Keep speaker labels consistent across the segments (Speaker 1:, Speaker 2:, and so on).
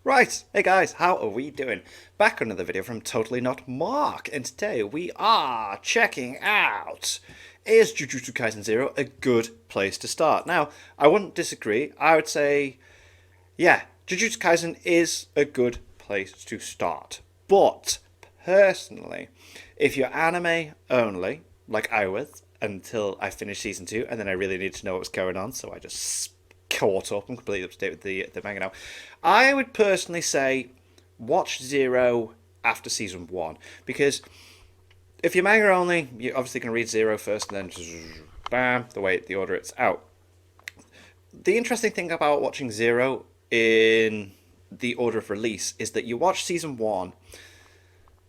Speaker 1: Right, hey guys, how are we doing? Back on another video from Totally Not Mark, and today we are checking out, is Jujutsu Kaisen 0 a good place to start? Now, I wouldn't disagree. I would say, yeah, Jujutsu Kaisen is a good place to start. But, personally, if you're anime only, like I was, until I finished Season 2, and then I really needed to know what was going on, so I just caught up. I'm completely up to date with the manga now. I would personally say watch Zero after season 1, because if you're manga only, you're obviously going to read Zero first and then just bam, the order it's out. The interesting thing about watching Zero in the order of release is that you watch season 1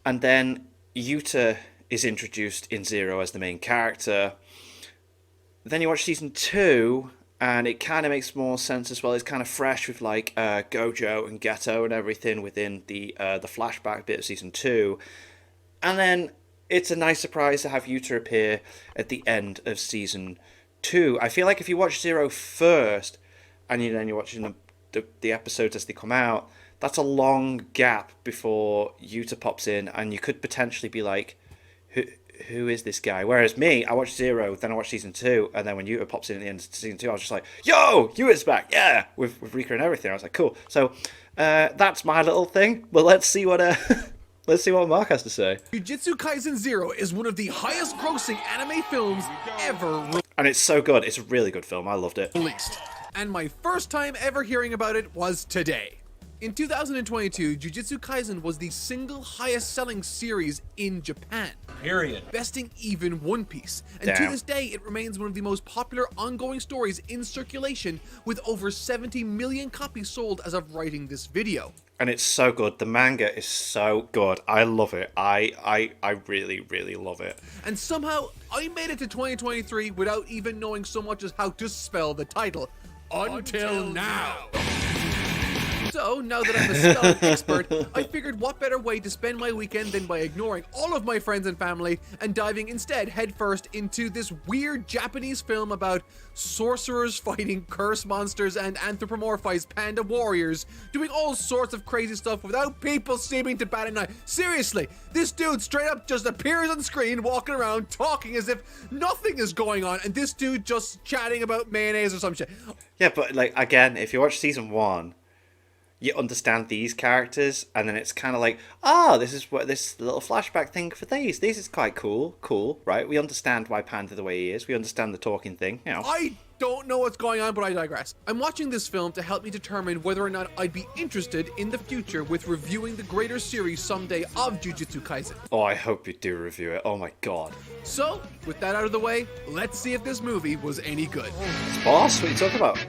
Speaker 1: and then Yuta is introduced in Zero as the main character. Then you watch season 2 and it kind of makes more sense as well. It's kind of fresh with like Gojo and Geto and everything within the flashback bit of season 2, and then it's a nice surprise to have Yuta appear at the end of season 2. I feel like if you watch Zero first and then you're watching the episodes as they come out, that's a long gap before Yuta pops in, and you could potentially be like, who is this guy? Whereas me, I watched Zero, then I watched season 2, and then when Yuta pops in at the end of season 2, I was just like, yo, Yuta's back, yeah, with Rika and everything. I was like, cool. So that's my little thing. But let's see what let's see what Mark has to say.
Speaker 2: Jujutsu Kaisen 0 is one of the highest grossing anime films ever
Speaker 1: And it's so good. It's a really good film. I loved it.
Speaker 2: released. And my first time ever hearing about it was today. In 2022, Jujutsu Kaisen was the single highest selling series in Japan.
Speaker 3: Period.
Speaker 2: Besting even One Piece. And to
Speaker 1: Damn.
Speaker 2: this day, it remains one of the most popular ongoing stories in circulation, with over 70 million copies sold as of writing this video.
Speaker 1: And it's so good. The manga is so good. I love it. I really, really love it.
Speaker 2: And somehow, I made it to 2023 without even knowing so much as how to spell the title. Until now. So, now that I'm a spelling expert, I figured what better way to spend my weekend than by ignoring all of my friends and family and diving instead headfirst into this weird Japanese film about sorcerers fighting curse monsters and anthropomorphized panda warriors doing all sorts of crazy stuff without people seeming to bat an eye. Seriously, this dude straight up just appears on screen walking around talking as if nothing is going on, and this dude just chatting about mayonnaise or some shit.
Speaker 1: Yeah, but like again, if you watch season 1, you understand these characters, and then it's kind of like, this is what this little flashback thing for these. This is quite cool, right? We understand why Panda the way he is. We understand the talking thing, you know.
Speaker 2: I don't know what's going on, but I digress. I'm watching this film to help me determine whether or not I'd be interested in the future with reviewing the greater series someday of Jujutsu Kaisen.
Speaker 1: Oh, I hope you do review it. Oh my god.
Speaker 2: So, with that out of the way, let's see if this movie was any good.
Speaker 1: Boss, what are you talking about?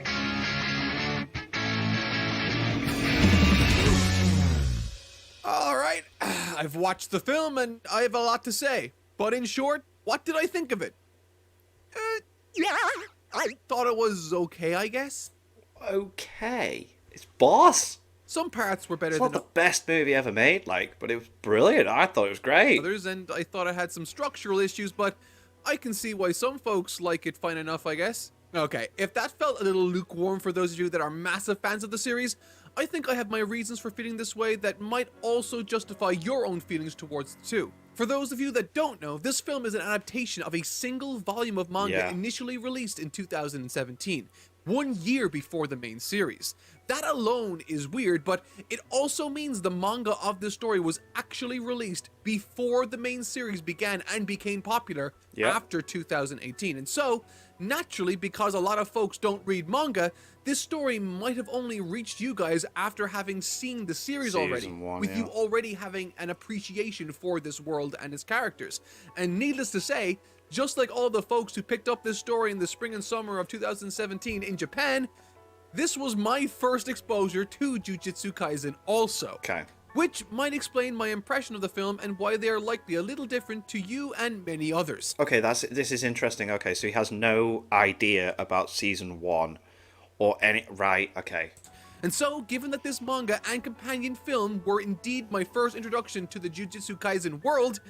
Speaker 2: Alright, I've watched the film and I have a lot to say. But in short, what did I think of it? Yeah, I thought it was okay, I guess.
Speaker 1: Okay. It's Boss.
Speaker 2: Some parts were better
Speaker 1: It's
Speaker 2: than
Speaker 1: not the best movie ever made, like, but it was brilliant. I thought it was great.
Speaker 2: others, and I thought it had some structural issues, but I can see why some folks like it fine enough, I guess. Okay, if that felt a little lukewarm for those of you that are massive fans of the series, I think I have my reasons for feeling this way that might also justify your own feelings towards it too. For those of you that don't know, this film is an adaptation of a single volume of manga initially released in 2017, 1 year before the main series. That alone is weird, but it also means the manga of this story was actually released before the main series began and became popular after 2018. And so, naturally, because a lot of folks don't read manga, this story might have only reached you guys after having seen the series already, with you already having an appreciation for this world and its characters. And needless to say, just like all the folks who picked up this story in the spring and summer of 2017 in Japan, this was my first exposure to Jujutsu Kaisen also.
Speaker 1: Okay.
Speaker 2: Which might explain my impression of the film and why they are likely a little different to you and many others.
Speaker 1: Okay, this is interesting. Okay, so he has no idea about season 1 or any... Right, okay.
Speaker 2: And so, given that this manga and companion film were indeed my first introduction to the Jujutsu Kaisen world,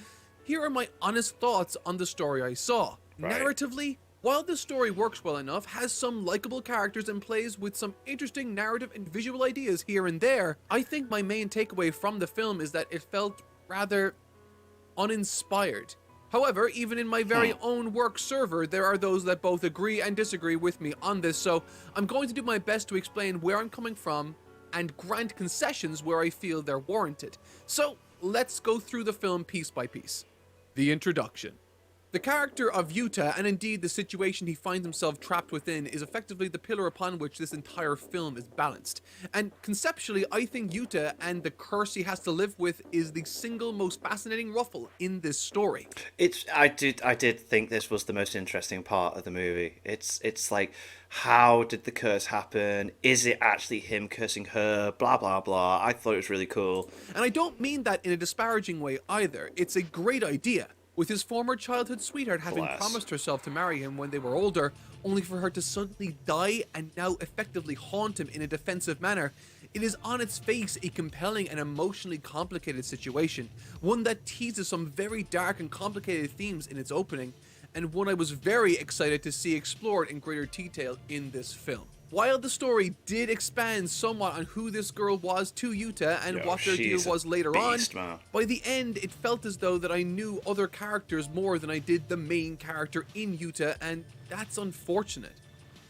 Speaker 2: here are my honest thoughts on the story I saw.
Speaker 1: Right.
Speaker 2: Narratively, While this story works well enough, has some likable characters and plays with some interesting narrative and visual ideas here and there, I think my main takeaway from the film is that it felt rather uninspired. However, even in my very own work server, there are those that both agree and disagree with me on this, so I'm going to do my best to explain where I'm coming from and grant concessions where I feel they're warranted. So, let's go through the film piece by piece. The introduction. The character of Yuta, and indeed the situation he finds himself trapped within, is effectively the pillar upon which this entire film is balanced. And conceptually, I think Yuta and the curse he has to live with is the single most fascinating ruffle in this story.
Speaker 1: I did think this was the most interesting part of the movie. It's like, how did the curse happen? Is it actually him cursing her? Blah blah blah. I thought it was really cool.
Speaker 2: And I don't mean that in a disparaging way either. It's a great idea. With his former childhood sweetheart having promised herself to marry him when they were older, only for her to suddenly die and now effectively haunt him in a defensive manner, it is on its face a compelling and emotionally complicated situation, one that teases some very dark and complicated themes in its opening, and one I was very excited to see explored in greater detail in this film. While the story did expand somewhat on who this girl was to Yuta and what their deal was later on, by the end it felt as though that I knew other characters more than I did the main character in Yuta, and that's unfortunate.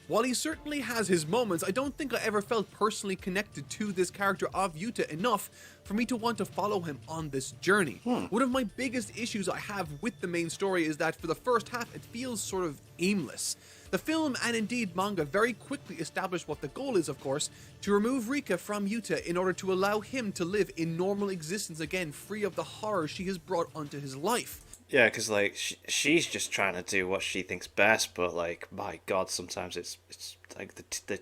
Speaker 2: While he certainly has his moments, I don't think I ever felt personally connected to this character of Yuta enough for me to want to follow him on this journey. One of my biggest issues I have with the main story is that for the first half it feels sort of aimless. The film and indeed manga very quickly establish what the goal is, of course, to remove Rika from Yuta in order to allow him to live in normal existence again, free of the horror she has brought onto his life.
Speaker 1: Yeah, because like she's just trying to do what she thinks best, but like, my God, sometimes it's like the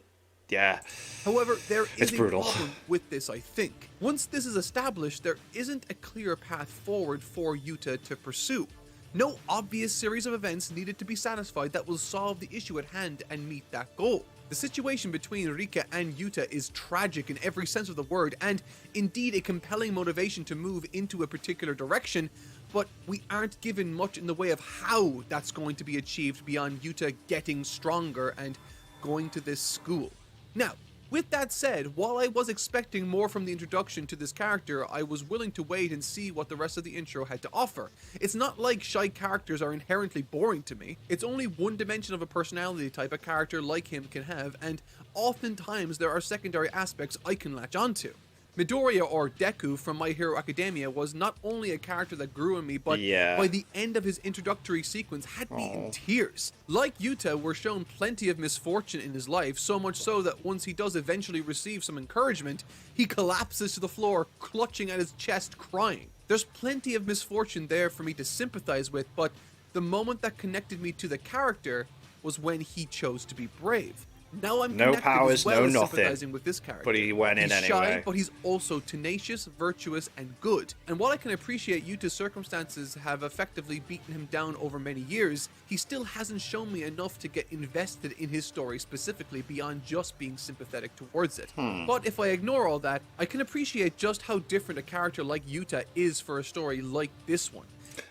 Speaker 1: yeah.
Speaker 2: However, there is a
Speaker 1: brutal.
Speaker 2: problem with this, I think. Once this is established, there isn't a clear path forward for Yuta to pursue. No obvious series of events needed to be satisfied that will solve the issue at hand and meet that goal. The situation between Rika and Yuta is tragic in every sense of the word, and indeed a compelling motivation to move into a particular direction, but we aren't given much in the way of how that's going to be achieved beyond Yuta getting stronger and going to this school. Now, with that said, while I was expecting more from the introduction to this character, I was willing to wait and see what the rest of the intro had to offer. It's not like shy characters are inherently boring to me. It's only one dimension of a personality type a character like him can have, and oftentimes there are secondary aspects I can latch onto. Midoriya, or Deku from My Hero Academia, was not only a character that grew on me, but by the end of his introductory sequence had me in tears. Like Yuta, we're shown plenty of misfortune in his life, so much so that once he does eventually receive some encouragement, he collapses to the floor, clutching at his chest, crying. There's plenty of misfortune there for me to sympathize with, but the moment that connected me to the character was when he chose to be brave. Now I'm
Speaker 1: no powers,
Speaker 2: as well
Speaker 1: no
Speaker 2: as
Speaker 1: nothing.
Speaker 2: Sympathizing with this character.
Speaker 1: But he went in
Speaker 2: he's
Speaker 1: anyway.
Speaker 2: Shy, but he's also tenacious, virtuous, and good. And while I can appreciate Yuta's circumstances have effectively beaten him down over many years, he still hasn't shown me enough to get invested in his story specifically beyond just being sympathetic towards it. But if I ignore all that, I can appreciate just how different a character like Yuta is for a story like this one.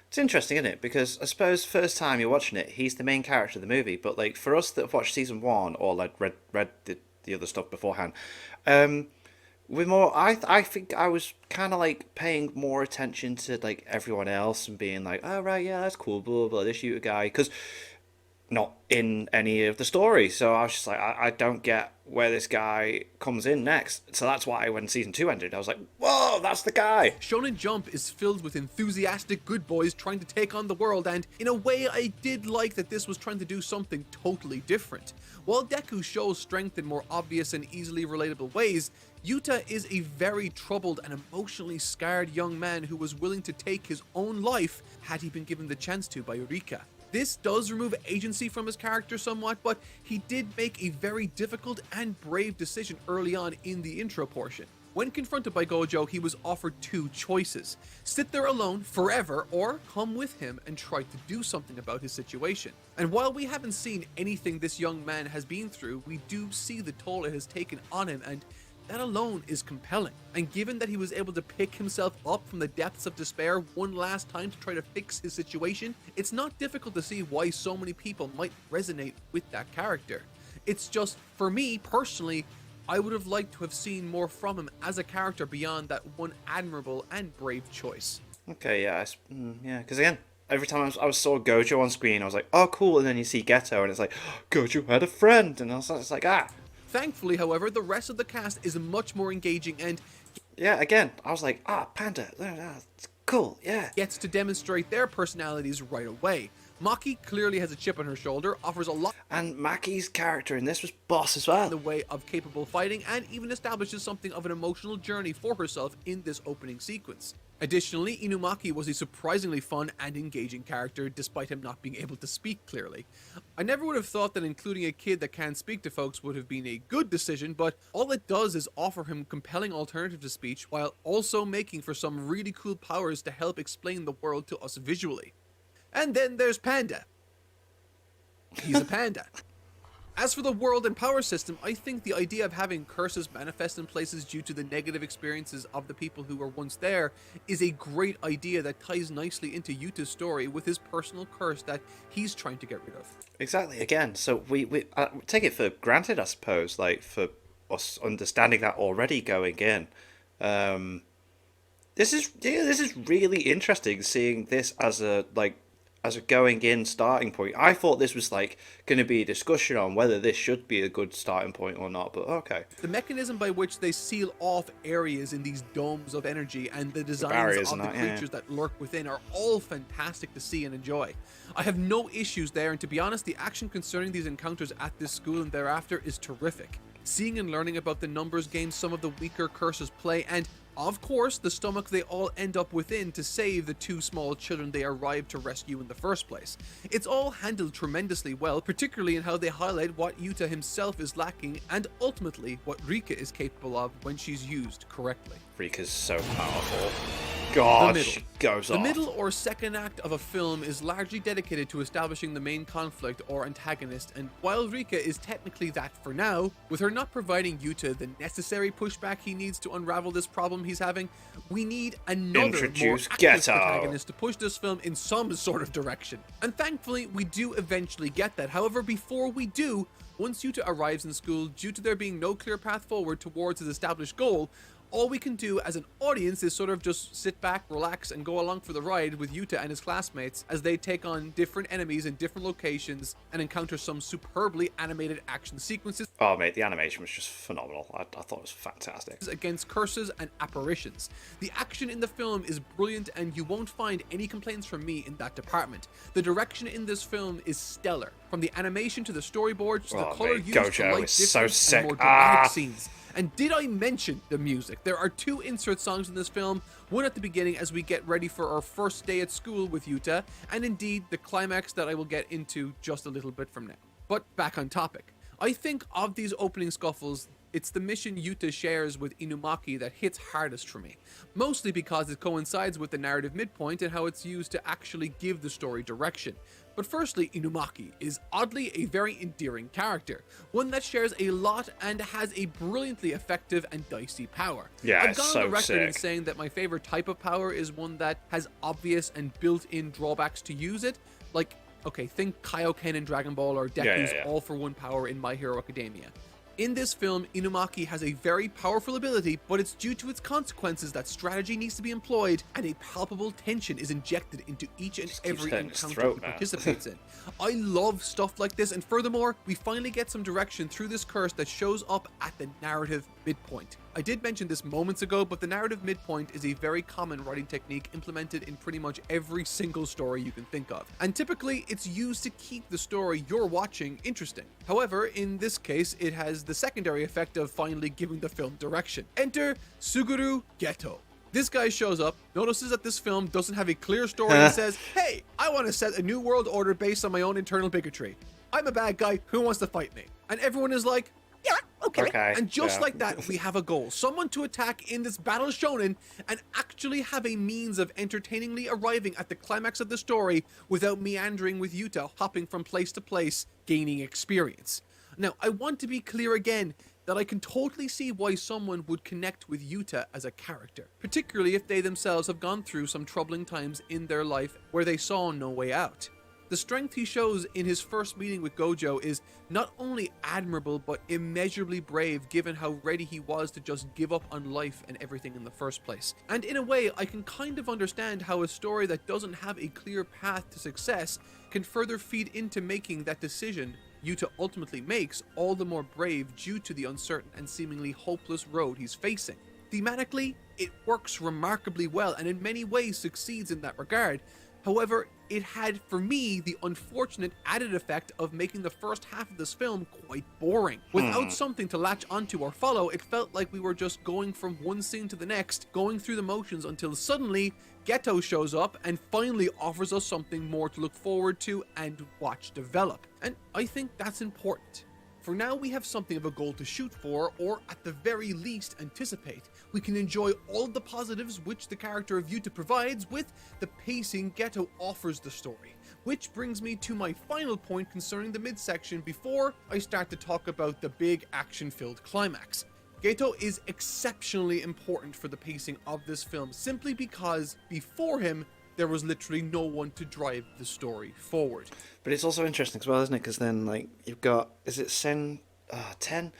Speaker 1: It's interesting, isn't it? Because I suppose first time you're watching it, he's the main character of the movie. But like for us that have watched season 1 or like read the other stuff beforehand, we're more. I think I was kind of like paying more attention to like everyone else and being like, oh right, yeah, that's cool, blah blah, blah this shooter guy, because not in any of the story. So I was just like, I don't get where this guy comes in next. So that's why when season 2 ended, I was like, whoa, that's the guy.
Speaker 2: Shonen Jump is filled with enthusiastic good boys trying to take on the world, and in a way I did like that this was trying to do something totally different. While Deku shows strength in more obvious and easily relatable ways, Yuta is a very troubled and emotionally scarred young man who was willing to take his own life had he been given the chance to by Rika. This does remove agency from his character somewhat, but he did make a very difficult and brave decision early on in the intro portion. When confronted by Gojo, he was offered 2 choices: sit there alone forever, or come with him and try to do something about his situation. And while we haven't seen anything this young man has been through, we do see the toll it has taken on him, and That alone is compelling, and given that he was able to pick himself up from the depths of despair one last time to try to fix his situation, it's not difficult to see why so many people might resonate with that character. It's just, for me personally, I would have liked to have seen more from him as a character beyond that one admirable and brave choice.
Speaker 1: Okay, yeah, yeah. Because again, every time I saw Gojo on screen, I was like, oh, cool. And then you see Geto, and it's like, oh, Gojo had a friend, and it's like, ah.
Speaker 2: Thankfully, however, the rest of the cast is much more engaging and
Speaker 1: yeah, again, I was like, Panda, it's cool, yeah.
Speaker 2: gets to demonstrate their personalities right away. Maki clearly has a chip on her shoulder, offers a lot
Speaker 1: And Maki's character in this was boss as well.
Speaker 2: in the way of capable fighting, and even establishes something of an emotional journey for herself in this opening sequence. Additionally, Inumaki was a surprisingly fun and engaging character, despite him not being able to speak clearly. I never would have thought that including a kid that can speak to folks would have been a good decision, but all it does is offer him compelling alternative to speech, while also making for some really cool powers to help explain the world to us visually. And then there's Panda. He's a panda. As for the world and power system, I think the idea of having curses manifest in places due to the negative experiences of the people who were once there is a great idea that ties nicely into Yuta's story with his personal curse that he's trying to get rid of.
Speaker 1: Exactly, again, so we take it for granted, I suppose, like, for us understanding that already going in. This is really interesting, seeing this as a going in starting point. I thought this was like going to be a discussion on whether this should be a good starting point or not, but okay.
Speaker 2: The mechanism by which they seal off areas in these domes of energy and the designs of the creatures that lurk within are all fantastic to see and enjoy. I have no issues there, and to be honest, the action concerning these encounters at this school and thereafter is terrific. Seeing and learning about the numbers game some of the weaker curses play, and of course, the stomach they all end up within to save the two small children they arrived to rescue in the first place. It's all handled tremendously well, particularly in how they highlight what Yuta himself is lacking and ultimately what Rika is capable of when she's used correctly.
Speaker 1: Rika's so powerful. God, she goes off.
Speaker 2: The middle or second act of a film is largely dedicated to establishing the main conflict or antagonist, and while Rika is technically that for now, with her not providing Yuta the necessary pushback he needs to unravel this problem he's having, we need another more active protagonist to push this film in some sort of direction. And thankfully, we do eventually get that. However, before we do, once Yuta arrives in school, due to there being no clear path forward towards his established goal, all we can do as an audience is sort of just sit back, relax, and go along for the ride with Yuta and his classmates as they take on different enemies in different locations and encounter some superbly animated action sequences.
Speaker 1: Oh mate, the animation was just phenomenal. I thought it was fantastic.
Speaker 2: Against curses and apparitions. The action in the film is brilliant, and you won't find any complaints from me in that department. The direction in this film is stellar, from the animation to the storyboards to the color used to light different and more dramatic scenes. And did I mention the music? There are two insert songs in this film, one at the beginning as we get ready for our first day at school with Yuta, and indeed the climax that I will get into just a little bit from now. But back on topic. I think of these opening scuffles, it's the mission Yuta shares with Inumaki that hits hardest for me, mostly because it coincides with the narrative midpoint and how it's used to actually give the story direction. But firstly, Inumaki is oddly a very endearing character, one that shares a lot and has a brilliantly effective and dicey power.
Speaker 1: Yeah,
Speaker 2: I've gone on the record in saying that my favorite type of power is one that has obvious and built-in drawbacks to use it, like, okay, think Kaioken in Dragon Ball or Deku's all-for-one power in My Hero Academia. In this film, Inumaki has a very powerful ability, but it's due to its consequences that strategy needs to be employed, and a palpable tension is injected into each and every encounter he participates in. I love stuff like this, and furthermore, we finally get some direction through this curse that shows up at the narrative midpoint. I did mention this moments ago, but the narrative midpoint is a very common writing technique implemented in pretty much every single story you can think of. And typically, it's used to keep the story you're watching interesting. However, in this case, it has the secondary effect of finally giving the film direction. Enter Suguru Geto. This guy shows up, notices that this film doesn't have a clear story, and says, hey, I want to set a new world order based on my own internal bigotry. I'm a bad guy, who wants to fight me? And everyone is like, yeah, okay. And just like that, we have a goal. Someone to attack in this battle shonen and actually have a means of entertainingly arriving at the climax of the story without meandering with Yuta, hopping from place to place, gaining experience. Now, I want to be clear again, that I can totally see why someone would connect with Yuta as a character, particularly if they themselves have gone through some troubling times in their life where they saw no way out. The strength he shows in his first meeting with Gojo is not only admirable but immeasurably brave, given how ready he was to just give up on life and everything in the first place. And in a way, I can kind of understand how a story that doesn't have a clear path to success can further feed into making that decision Yuta ultimately makes all the more brave due to the uncertain and seemingly hopeless road he's facing. Thematically, it works remarkably well and in many ways succeeds in that regard. However, it had, for me, the unfortunate added effect of making the first half of this film quite boring. Without something to latch onto or follow, it felt like we were just going from one scene to the next, going through the motions until suddenly Geto shows up and finally offers us something more to look forward to and watch develop. And I think that's important. For now, we have something of a goal to shoot for, or at the very least anticipate. We can enjoy all of the positives which the character of Yuta provides with the pacing Geto offers the story. Which brings me to my final point concerning the midsection before I start to talk about the big action-filled climax. Geto is exceptionally important for the pacing of this film, simply because before him, there was literally no one to drive the story forward.
Speaker 1: But it's also interesting as well, isn't it? Because then, like, you've got, is it Ten?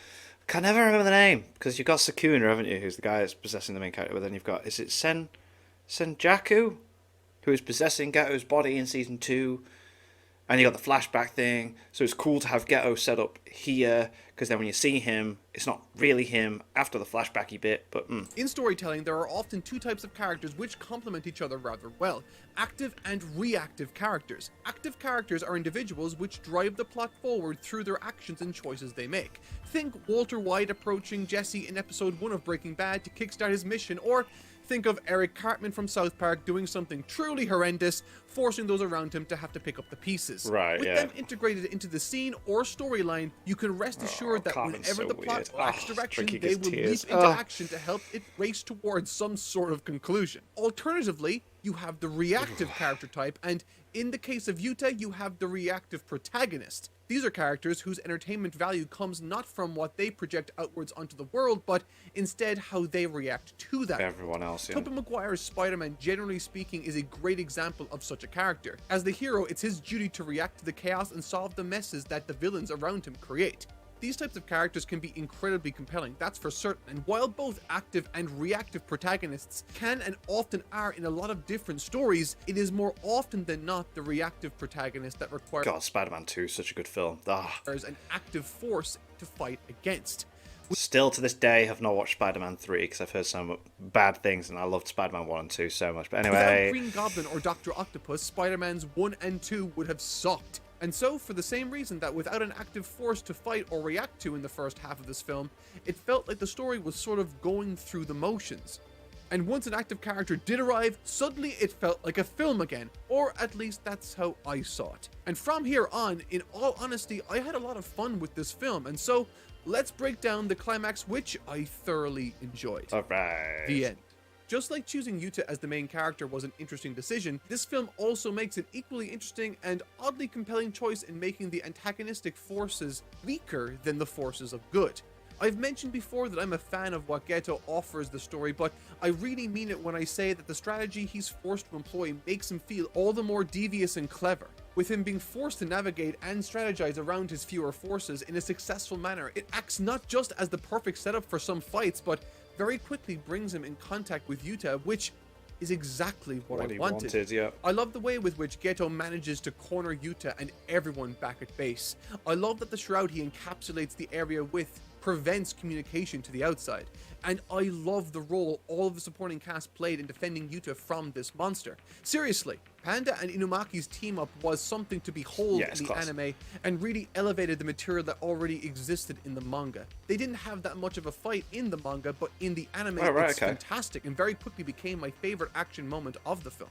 Speaker 1: I can never remember the name, because you've got Sukuna, haven't you, who's the guy that's possessing the main character, but then you've got, is it Senjaku, who is possessing Geto's body in season 2, and you got the flashback thing, so it's cool to have Geto set up here, because then when you see him, it's not really him after the flashbacky bit, but
Speaker 2: In storytelling, there are often two types of characters which complement each other rather well: active and reactive characters. Active characters are individuals which drive the plot forward through their actions and choices they make. Think Walter White approaching Jesse in episode 1 of Breaking Bad to kickstart his mission, or think of Eric Cartman from South Park doing something truly horrendous, forcing those around him to have to pick up the pieces.
Speaker 1: Right,
Speaker 2: With
Speaker 1: yeah.
Speaker 2: them integrated into the scene or storyline, you can rest assured that
Speaker 1: Cartman's
Speaker 2: whenever
Speaker 1: so
Speaker 2: the plot
Speaker 1: weird.
Speaker 2: lacks direction,
Speaker 1: drinking
Speaker 2: they
Speaker 1: his
Speaker 2: will
Speaker 1: tears.
Speaker 2: leap into action to help it race towards some sort of conclusion. Alternatively, you have the reactive character type, and in the case of Yuta, you have the reactive protagonist. These are characters whose entertainment value comes not from what they project outwards onto the world, but instead how they react to that.
Speaker 1: everyone else, yeah.
Speaker 2: Tobey Maguire's Spider-Man, generally speaking, is a great example of such a character. As the hero, it's his duty to react to the chaos and solve the messes that the villains around him create. These types of characters can be incredibly compelling, that's for certain, and while both active and reactive protagonists can and often are in a lot of different stories, it is more often than not the reactive protagonist that requires
Speaker 1: God, Spider-Man 2 is such a good film.
Speaker 2: an active force to fight against.
Speaker 1: Still to this day have not watched Spider-Man 3 because I've heard some bad things, and I loved Spider-Man 1 and 2 so much. But
Speaker 2: Without
Speaker 1: anyway,
Speaker 2: Green Goblin or Dr. Octopus, Spider-Man's 1 and 2 would have sucked. And so, for the same reason that without an active force to fight or react to in the first half of this film, it felt like the story was sort of going through the motions. And once an active character did arrive, suddenly it felt like a film again, or at least that's how I saw it. And from here on, in all honesty, I had a lot of fun with this film, and so let's break down the climax, which I thoroughly enjoyed.
Speaker 1: alright.
Speaker 2: The end. Just like choosing Yuta as the main character was an interesting decision, this film also makes an equally interesting and oddly compelling choice in making the antagonistic forces weaker than the forces of good. I've mentioned before that I'm a fan of what Geto offers the story, but I really mean it when I say that the strategy he's forced to employ makes him feel all the more devious and clever. With him being forced to navigate and strategize around his fewer forces in a successful manner, it acts not just as the perfect setup for some fights, but very quickly brings him in contact with Yuta, which is exactly what I
Speaker 1: he
Speaker 2: wanted.
Speaker 1: yeah.
Speaker 2: I love the way with which Geto manages to corner Yuta and everyone back at base. I love that the shroud he encapsulates the area with prevents communication to the outside. And I love the role all of the supporting cast played in defending Yuta from this monster. Seriously, Panda and Inumaki's team up was something to behold
Speaker 1: Yeah, it's
Speaker 2: in the
Speaker 1: class.
Speaker 2: anime, and really elevated the material that already existed in the manga. They didn't have that much of a fight in the manga, but in the anime it's fantastic and very quickly became my favorite action moment of the film.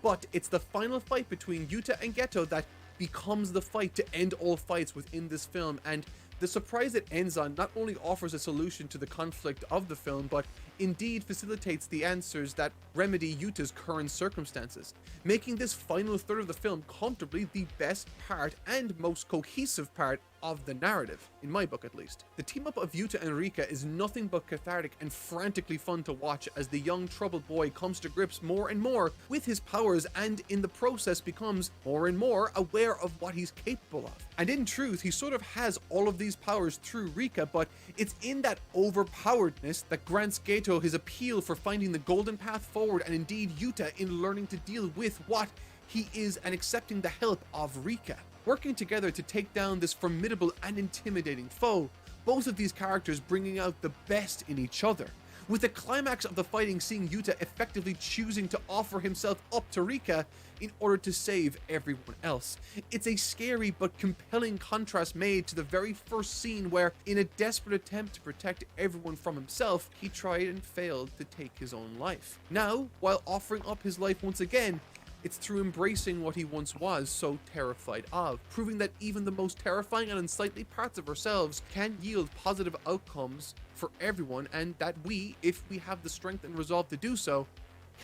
Speaker 2: But it's the final fight between Yuta and Geto that becomes the fight to end all fights within this film, and the surprise it ends on not only offers a solution to the conflict of the film, but indeed facilitates the answers that remedy Yuta's current circumstances, making this final third of the film comfortably the best part and most cohesive part of the narrative, in my book at least. The team up of Yuta and Rika is nothing but cathartic and frantically fun to watch as the young troubled boy comes to grips more and more with his powers and in the process becomes more and more aware of what he's capable of. And in truth, he sort of has all of these powers through Rika, but it's in that overpoweredness that grants Geto his appeal for finding the golden path forward, and indeed Yuta in learning to deal with what he is and accepting the help of Rika. Working together to take down this formidable and intimidating foe, both of these characters bringing out the best in each other. With the climax of the fighting seeing Yuta effectively choosing to offer himself up to Rika in order to save everyone else. It's a scary but compelling contrast made to the very first scene where, in a desperate attempt to protect everyone from himself, he tried and failed to take his own life. Now, while offering up his life once again, it's through embracing what he once was so terrified of, proving that even the most terrifying and unsightly parts of ourselves can yield positive outcomes for everyone, and that we, if we have the strength and resolve to do so,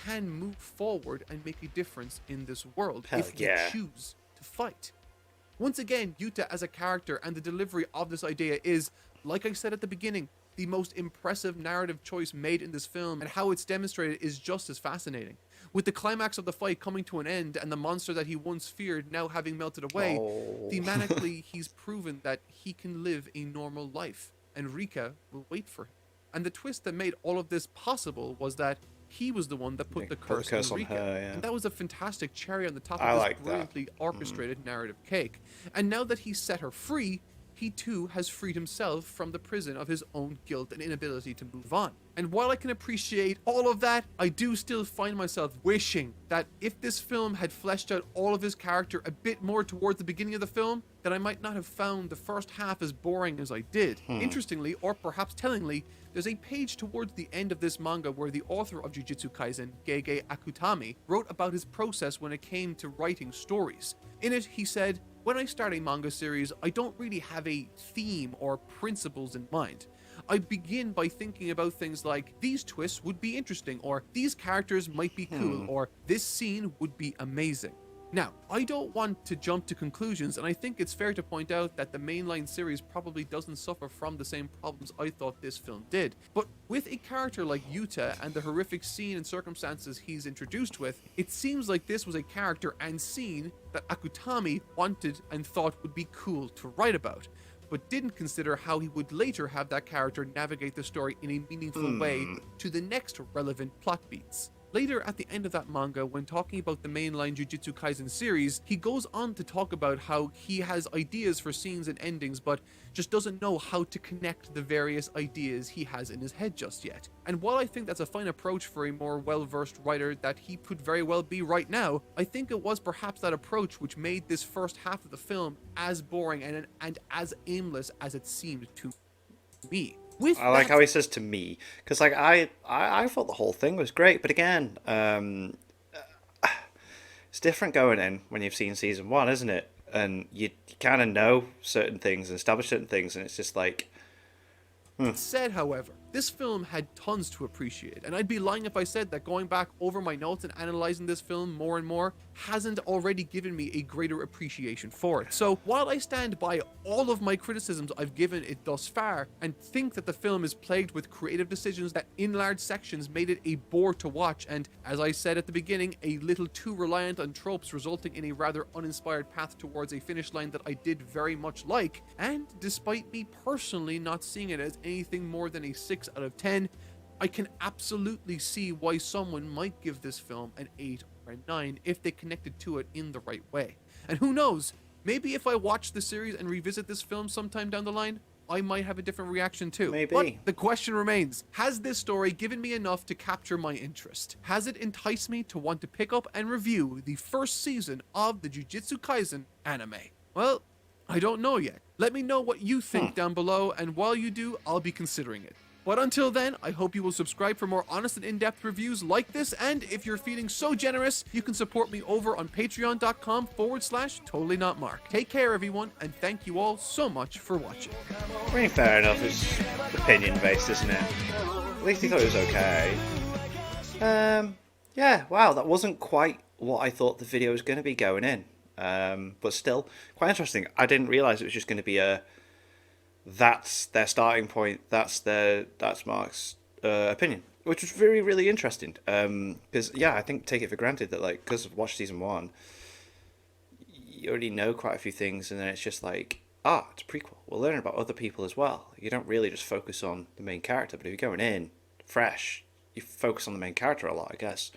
Speaker 2: can move forward and make a difference in this world if we choose to fight. Once again, Yuta as a character and the delivery of this idea is, like I said at the beginning, the most impressive narrative choice made in this film, and how it's demonstrated is just as fascinating. With the climax of the fight coming to an end and the monster that he once feared now having melted away, thematically he's proven that he can live a normal life, and Rika will wait for him. And the twist that made all of this possible was that he was the one that put the curse on Rika.
Speaker 1: Her,
Speaker 2: and that was a fantastic cherry on the top of this brilliantly orchestrated narrative cake. And now that he's set her free, he too has freed himself from the prison of his own guilt and inability to move on. And while I can appreciate all of that, I do still find myself wishing that if this film had fleshed out all of his character a bit more towards the beginning of the film, that I might not have found the first half as boring as I did. Interestingly, or perhaps tellingly, there's a page towards the end of this manga where the author of Jujutsu Kaisen, Gege Akutami, wrote about his process when it came to writing stories. In it, he said, "When I start a manga series, I don't really have a theme or principles in mind. I begin by thinking about things like, these twists would be interesting, or these characters might be cool, or this scene would be amazing." Now, I don't want to jump to conclusions, and I think it's fair to point out that the mainline series probably doesn't suffer from the same problems I thought this film did. But with a character like Yuta and the horrific scene and circumstances he's introduced with, it seems like this was a character and scene that Akutami wanted and thought would be cool to write about, but didn't consider how he would later have that character navigate the story in a meaningful way to the next relevant plot beats. Later at the end of that manga, when talking about the mainline Jujutsu Kaisen series, he goes on to talk about how he has ideas for scenes and endings, but just doesn't know how to connect the various ideas he has in his head just yet. And while I think that's a fine approach for a more well-versed writer that he could very well be right now, I think it was perhaps that approach which made this first half of the film as boring and as aimless as it seemed to me.
Speaker 1: I like how he says "to me," because like I thought the whole thing was great, but again, it's different going in when you've seen season one, isn't it? And you kind of know certain things and establish certain things, and it's just like.
Speaker 2: Said, however, this film had tons to appreciate, and I'd be lying if I said that going back over my notes and analyzing this film more and more hasn't already given me a greater appreciation for it. So while I stand by all of my criticisms I've given it thus far, and think that the film is plagued with creative decisions that in large sections made it a bore to watch, and as I said at the beginning, a little too reliant on tropes resulting in a rather uninspired path towards a finish line that I did very much like, and despite me personally not seeing it as anything more than a 6 out of 10, I can absolutely see why someone might give this film an 8 or a 9 if they connected to it in the right way. And who knows, maybe if I watch the series and revisit this film sometime down the line, I might have a different reaction too.
Speaker 1: Maybe.
Speaker 2: But the question remains, has this story given me enough to capture my interest? Has it enticed me to want to pick up and review the first season of the Jujutsu Kaisen anime? Well, I don't know yet. Let me know what you think down below, and while you do, I'll be considering it. But until then, I hope you will subscribe for more honest and in-depth reviews like this, and if you're feeling so generous, you can support me over on patreon.com/TotallyNotMark. Take care, everyone, and thank you all so much for watching.
Speaker 1: I mean, fair enough. It's opinion-based, isn't it? At least he thought it was okay. Yeah, wow, that wasn't quite what I thought the video was going to be going in. But still, quite interesting. I didn't realize it was just going to be that's their starting point. That's Mark's opinion, which was really interesting. Because yeah, I think take it for granted that like because I've watched season one, you already know quite a few things, and then it's just like it's a prequel. We'll learn about other people as well. You don't really just focus on the main character, but if you're going in fresh, you focus on the main character a lot, I guess.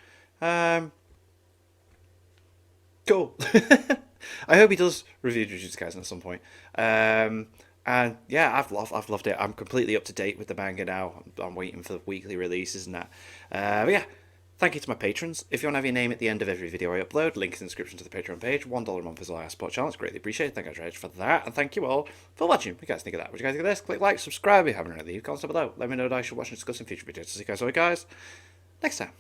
Speaker 1: Cool. I hope he does review Jujutsu Kaisen at some point. And yeah, I've loved it. I'm completely up to date with the manga now. I'm waiting for the weekly releases and that. But yeah, thank you to my patrons. If you want to have your name at the end of every video I upload, link in the description to the Patreon page. $1 a month is all I support channel. It's greatly appreciated. Thank you, Dredge, for that. And thank you all for watching. What do you guys think of that? What do you guys think of this? Click like, subscribe if you haven't already. Leave comments below. Let me know what I should watch and discuss in future videos. See you guys next time.